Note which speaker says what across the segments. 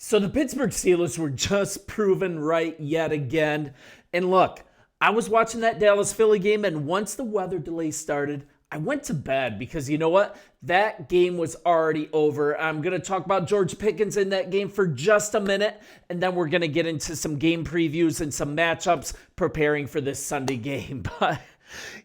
Speaker 1: So the Pittsburgh Steelers were just proven right yet again. And look, I was watching that Dallas Philly game, and once the weather delay started, I went to bed because you know what? That game was already over. I'm going to talk about George Pickens in that game for just a minute, and then we're going to get into some game previews and some matchups preparing for this Sunday game. But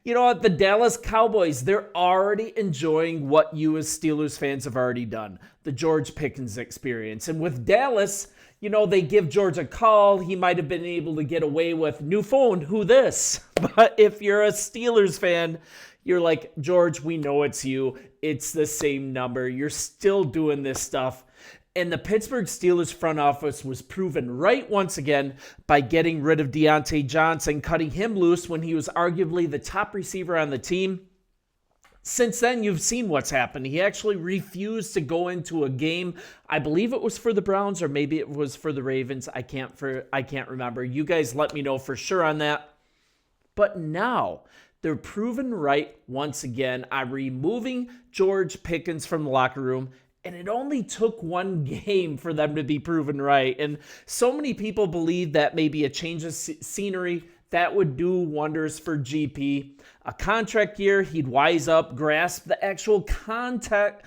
Speaker 1: you know what? The Dallas Cowboys, they're already enjoying what you as Steelers fans have already done, the George Pickens experience. And with Dallas, you know, they give George a call. He might have been able to get away with new phone, who this? But if you're a Steelers fan, you're like, George, we know it's you. It's the same number. You're still doing this stuff. And the Pittsburgh Steelers front office was proven right once again by getting rid of Deontay Johnson, cutting him loose when he was arguably the top receiver on the team. Since then, you've seen what's happened. He actually refused to go into a game. I believe it was for the Browns or maybe it was for the Ravens. I can't remember. You guys let me know for sure on that. But now they're proven right once again on removing George Pickens from the locker room. And it only took one game for them to be proven right. And so many people believe that maybe a change of scenery, that would do wonders for GP. A contract year, he'd wise up, grasp the actual concept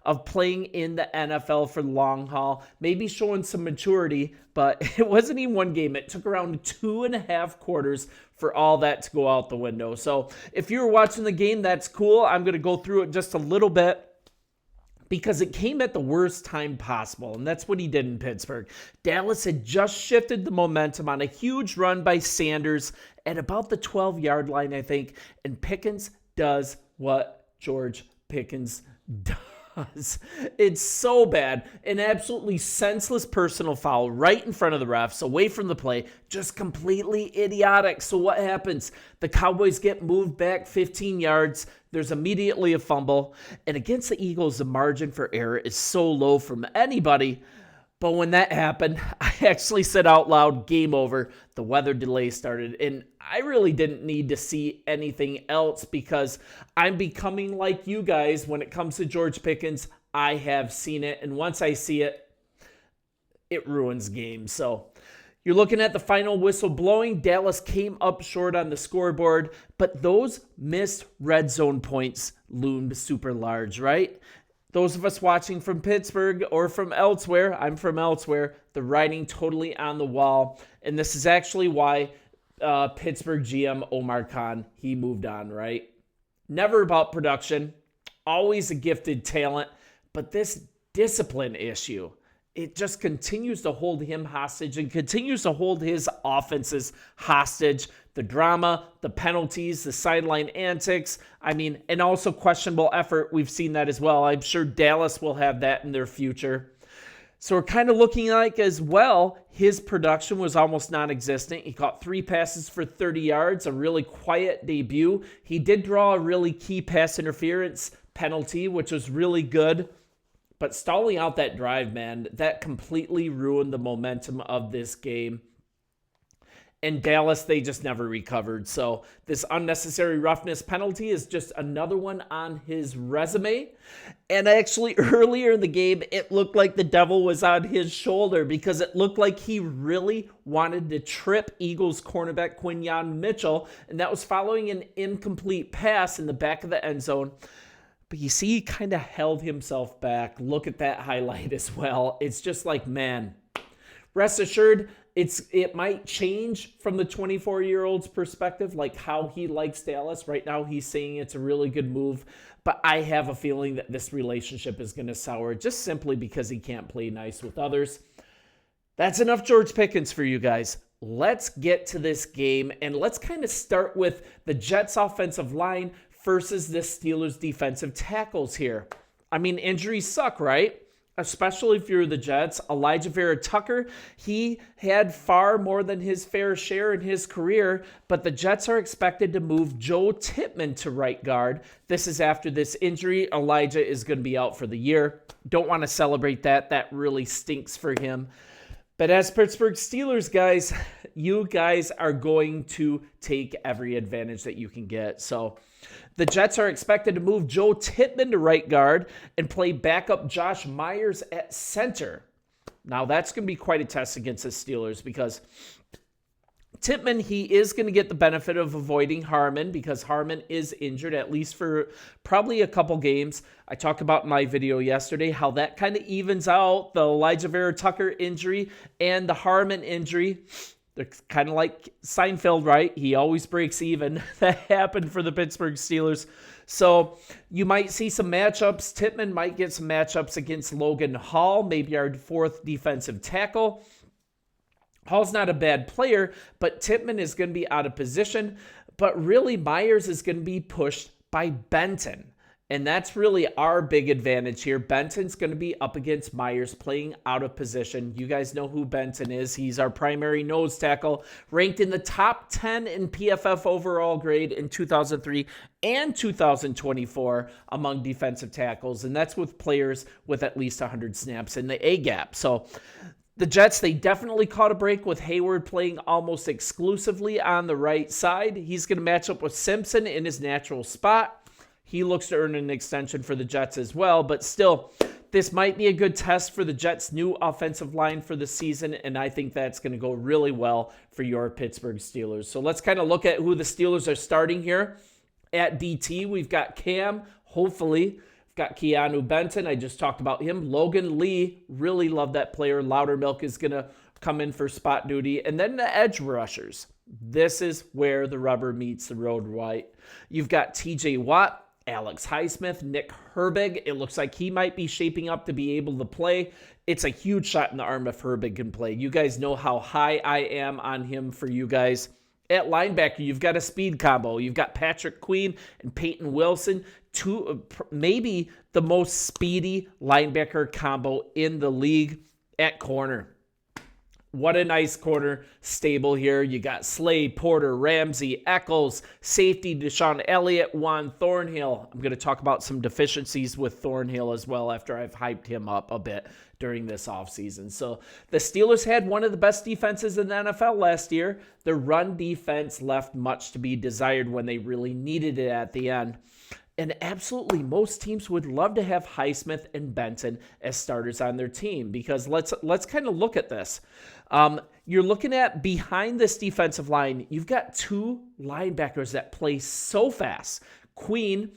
Speaker 1: of playing in the NFL for the long haul, maybe showing some maturity, but it wasn't even one game. It took around 2.5 quarters for all that to go out the window. So if you were watching the game, that's cool. I'm going to go through it just a little bit, because it came at the worst time possible, and that's what he did in Pittsburgh. Dallas had just shifted the momentum on a huge run by Sanders at about the 12-yard line, I think, and Pickens does what George Pickens does. It's so bad. An absolutely senseless personal foul right in front of the refs, away from the play, just completely idiotic. So what happens? The Cowboys get moved back 15 yards. There's immediately a fumble. And against the Eagles, the margin for error is so low from anybody. But when that happened, I actually said out loud, game over. The weather delay started. And I really didn't need to see anything else because I'm becoming like you guys when it comes to George Pickens. I have seen it. And once I see it, it ruins games. So you're looking at the final whistle blowing. Dallas came up short on the scoreboard, but those missed red zone points loomed super large, right? Those of us watching from Pittsburgh or from elsewhere, I'm from elsewhere, the writing totally on the wall. And this is actually why Pittsburgh GM Omar Khan, he moved on, right? Never about production, always a gifted talent, but this discipline issue, it just continues to hold him hostage and continues to hold his offenses hostage. The drama, the penalties, the sideline antics, and also questionable effort. We've seen that as well. I'm sure Dallas will have that in their future. So we're kind of looking like as well, his production was almost non-existent. He caught 3 passes for 30 yards, a really quiet debut. He did draw a really key pass interference penalty, which was really good. But stalling out that drive, man, that completely ruined the momentum of this game. And Dallas, they just never recovered. So this unnecessary roughness penalty is just another one on his resume. And actually, earlier in the game, it looked like the devil was on his shoulder because it looked like he really wanted to trip Eagles cornerback Quinyon Mitchell. And that was following an incomplete pass in the back of the end zone. But you see, he kind of held himself back. Look at that highlight as well. It's just like, man, rest assured, it might change from the 24-year-old's perspective, like how he likes Dallas. Right now, he's saying it's a really good move. But I have a feeling that this relationship is going to sour just simply because he can't play nice with others. That's enough George Pickens for you guys. Let's get to this game, and let's kind of start with the Jets' offensive line versus the Steelers' defensive tackles here. Injuries suck, right? Especially if you're the Jets. Elijah Vera Tucker, he had far more than his fair share in his career, but the Jets are expected to move Joe Tippmann to right guard. This is after this injury. Elijah is going to be out for the year. Don't want to celebrate that. That really stinks for him. But as Pittsburgh Steelers guys, you guys are going to take every advantage that you can get. So the Jets are expected to move Joe Tippmann to right guard and play backup Josh Myers at center. Now, that's going to be quite a test against the Steelers because Tippmann, he is going to get the benefit of avoiding Harmon because Harmon is injured, at least for probably a couple games. I talked about in my video yesterday how that kind of evens out the Elijah Vera Tucker injury and the Harmon injury. They're kind of like Seinfeld, right? He always breaks even. That happened for the Pittsburgh Steelers. So you might see some matchups. Tippmann might get some matchups against Logan Hall, maybe our fourth defensive tackle. Hall's not a bad player, but Tippmann is going to be out of position. But really, Myers is going to be pushed by Benton. And that's really our big advantage here. Benton's going to be up against Myers playing out of position. You guys know who Benton is. He's our primary nose tackle, ranked in the top 10 in PFF overall grade in 2003 and 2024 among defensive tackles. And that's with players with at least 100 snaps in the A-gap. So the Jets, they definitely caught a break with Hayward playing almost exclusively on the right side. He's going to match up with Simpson in his natural spot. He looks to earn an extension for the Jets as well, but still, this might be a good test for the Jets' new offensive line for the season, and I think that's going to go really well for your Pittsburgh Steelers. So let's kind of look at who the Steelers are starting here. At DT, we've got Cam, hopefully. We've got Keanu Benton. I just talked about him. Logan Lee, really love that player. Loudermilk is going to come in for spot duty. And then the edge rushers. This is where the rubber meets the road, right? You've got TJ Watt, Alex Highsmith, Nick Herbig. It looks like he might be shaping up to be able to play. It's a huge shot in the arm if Herbig can play. You guys know how high I am on him for you guys. At linebacker, you've got a speed combo. You've got Patrick Queen and Peyton Wilson, maybe the most speedy linebacker combo in the league. At corner, what a nice corner stable here. You got Slay, Porter, Ramsey, Eccles, safety Deshaun Elliott, Juan Thornhill. I'm going to talk about some deficiencies with Thornhill as well after I've hyped him up a bit during this offseason. So the Steelers had one of the best defenses in the NFL last year. The run defense left much to be desired when they really needed it at the end. And absolutely, most teams would love to have Highsmith and Benton as starters on their team because let's kind of look at this. You're looking at behind this defensive line, you've got two linebackers that play so fast. Queen,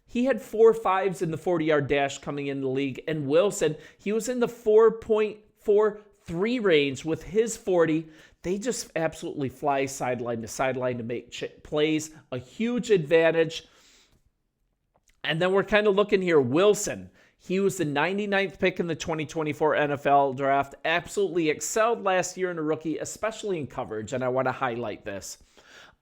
Speaker 1: he had 4.5s in the 40-yard dash coming into the league, and Wilson, he was in the 4.43 range with his 40. They just absolutely fly sideline to sideline to make plays, a huge advantage. And then we're kind of looking here. Wilson, he was the 99th pick in the 2024 NFL draft. Absolutely excelled last year in a rookie, especially in coverage. And I want to highlight this.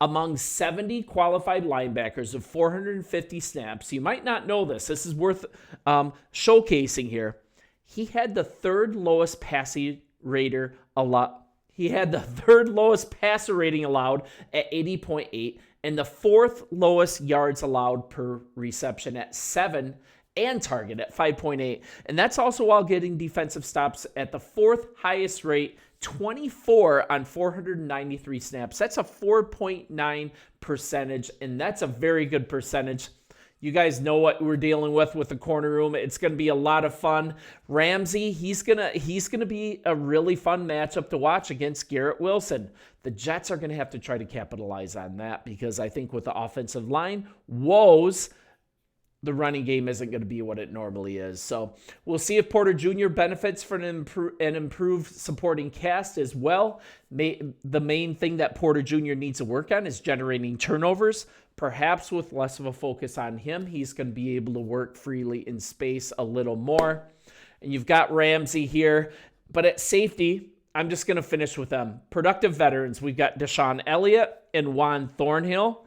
Speaker 1: Among 70 qualified linebackers of 450 snaps, you might not know this. This is worth showcasing here. He had the third lowest passer rating allowed. He had the third lowest passer rating allowed at 80.8. And the fourth lowest yards allowed per reception at 7 and target at 5.8. And that's also while getting defensive stops at the fourth highest rate, 24 on 493 snaps. That's a 4.9 percentage, and that's a very good percentage. You guys know what we're dealing with the corner room. It's going to be a lot of fun. Ramsey, he's gonna be a really fun matchup to watch against Garrett Wilson. The Jets are going to have to try to capitalize on that because I think with the offensive line woes, the running game isn't going to be what it normally is. So we'll see if Porter Jr. benefits from an improved supporting cast as well. The main thing that Porter Jr. needs to work on is generating turnovers. Perhaps with less of a focus on him, he's going to be able to work freely in space a little more. And you've got Ramsey here. But at safety, I'm just going to finish with them. Productive veterans. We've got Deshaun Elliott and Juan Thornhill.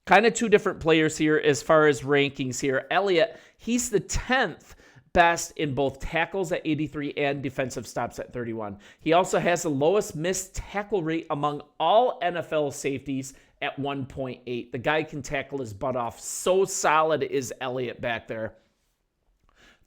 Speaker 1: Kind of two different players here as far as rankings here. Elliott, he's the 10th best in both tackles at 83 and defensive stops at 31. He also has the lowest missed tackle rate among all NFL safeties at 1.8. The guy can tackle his butt off. So solid is Elliott back there.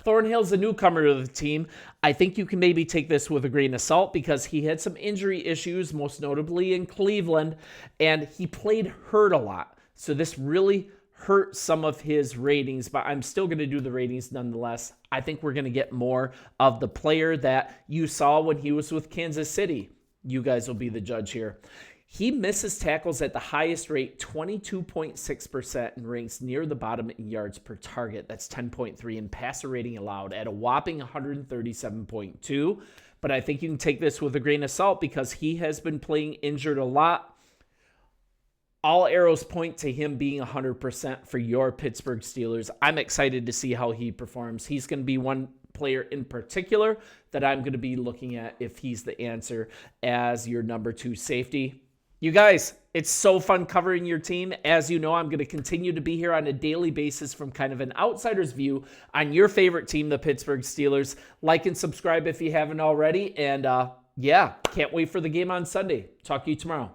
Speaker 1: Thornhill's a newcomer to the team. I think you can maybe take this with a grain of salt because he had some injury issues, most notably in Cleveland, and he played hurt a lot. So this really hurt some of his ratings, but I'm still going to do the ratings nonetheless. I think we're going to get more of the player that you saw when he was with Kansas City. You guys will be the judge here. He misses tackles at the highest rate, 22.6%, and ranks near the bottom in yards per target. That's 10.3, and passer rating allowed at a whopping 137.2. But I think you can take this with a grain of salt because he has been playing injured a lot. All arrows point to him being 100% for your Pittsburgh Steelers. I'm excited to see how he performs. He's going to be one player in particular that I'm going to be looking at if he's the answer as your number 2 safety. You guys, it's so fun covering your team. As you know, I'm going to continue to be here on a daily basis from kind of an outsider's view on your favorite team, the Pittsburgh Steelers. Like and subscribe if you haven't already. And yeah, can't wait for the game on Sunday. Talk to you tomorrow.